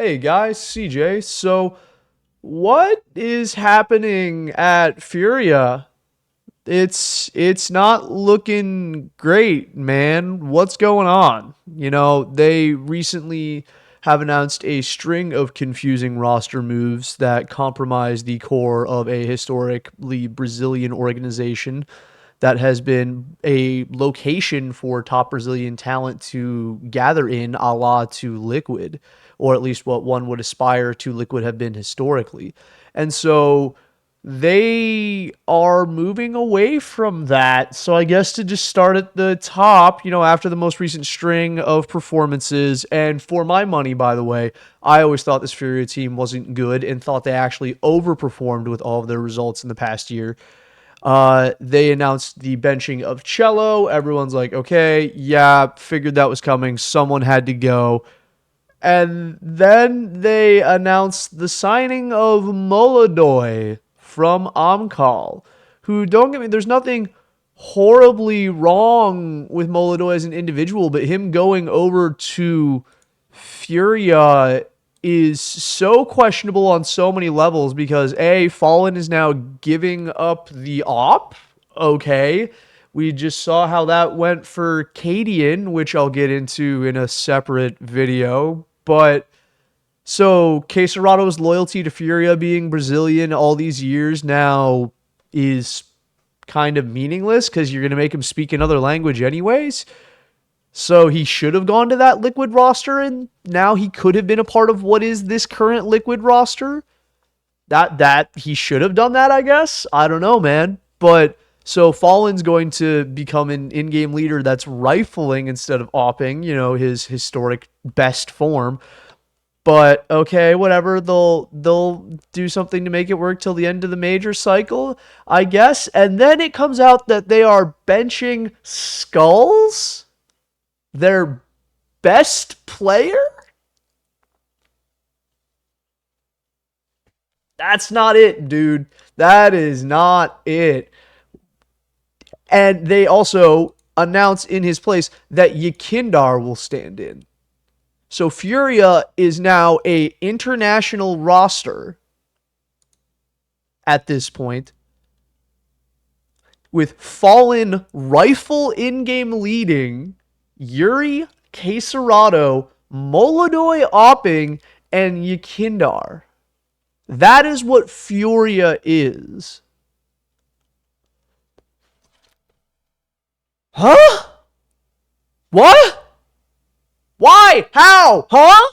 Hey guys, CJ. So, what is happening at Furia? It's not looking great, man. What's going on? They recently have announced a string of confusing roster moves that compromise the core of a historically Brazilian organization that has been a location for top Brazilian talent to gather in, a la to Liquid, or at least what one would aspire to Liquid have been historically. And so they are moving away from that. So I guess to just start at the top, after the most recent string of performances, and for my money, by the way, I always thought this Furia team wasn't good and thought they actually overperformed with all of their results in the past year. They announced the benching of Cello. Everyone's like, okay, yeah, figured that was coming. Someone had to go. And then they announced the signing of Molodoy from Omcall, who, don't get me, there's nothing horribly wrong with Molodoy as an individual, but him going over to Furia is so questionable on so many levels because A, Fallen is now giving up the op. Okay. We just saw how that went for Cadian, which I'll get into in a separate video. But so CjDoesCs's loyalty to Furia being Brazilian all these years now is kind of meaningless because you're going to make him speak another language anyways. So he should have gone to that Liquid roster, and now he could have been a part of what is this current Liquid roster. That he should have done that, I guess. I don't know, man. But so Fallen's going to become an in-game leader that's rifling instead of opping, his historic best form. But okay, whatever. They'll do something to make it work till the end of the major cycle, I guess. And then it comes out that they are benching Skulls, their best player? That's not it, dude. That is not it. And they also announce in his place that Yakindar will stand in. So Furia is now a international roster at this point with Fallen rifle in-game leading Yuri, Quesarado, Molodoy opping, and Yakindar. That is what Furia is. Huh? What? Why? How? Huh?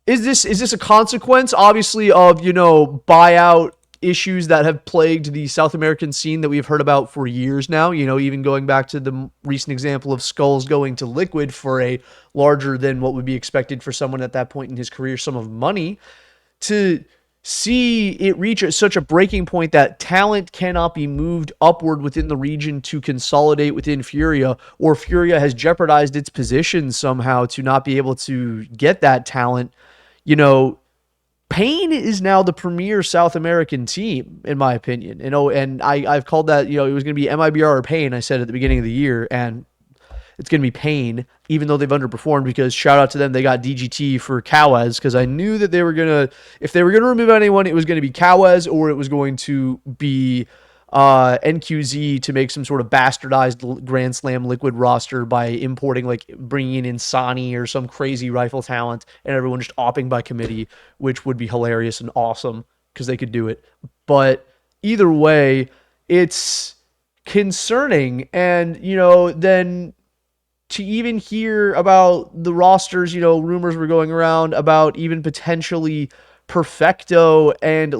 Is this a consequence, obviously, of buyout issues that have plagued the South American scene that we've heard about for years now? Even going back to the recent example of Skulls going to Liquid for a larger than what would be expected for someone at that point in his career sum of money. To see it reach such a breaking point that talent cannot be moved upward within the region to consolidate within Furia, or Furia has jeopardized its position somehow to not be able to get that talent. You know, Pain is now the premier South American team, in my opinion. And I've called that, it was going to be MIBR or Pain, I said at the beginning of the year, and it's going to be Pain, even though they've underperformed, because shout out to them, they got DGT for Cowes, because I knew that they were going to, if they were going to remove anyone, it was going to be Cowes, or it was going to be NQZ to make some sort of bastardized Grand Slam Liquid roster by importing, like bringing in Insani or some crazy rifle talent, and everyone just opping by committee, which would be hilarious and awesome, because they could do it. But either way, it's concerning, and, then to even hear about the rosters, rumors were going around about even potentially Perfecto and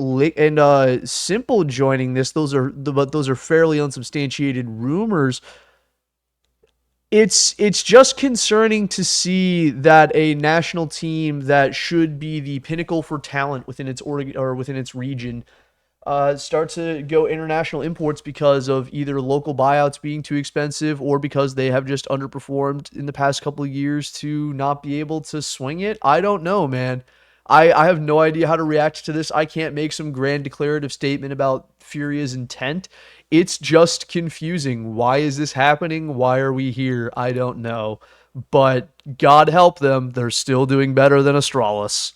Simple joining this. Those are fairly unsubstantiated rumors. It's just concerning to see that a national team that should be the pinnacle for talent within its or within its region start to go international imports because of either local buyouts being too expensive or because they have just underperformed in the past couple of years to not be able to swing it. I don't know, man. I have no idea how to react to this. I can't make some grand declarative statement about Furia's intent. It's just confusing. Why is this happening? Why are we here? I don't know. but God help them, they're still doing better than Astralis.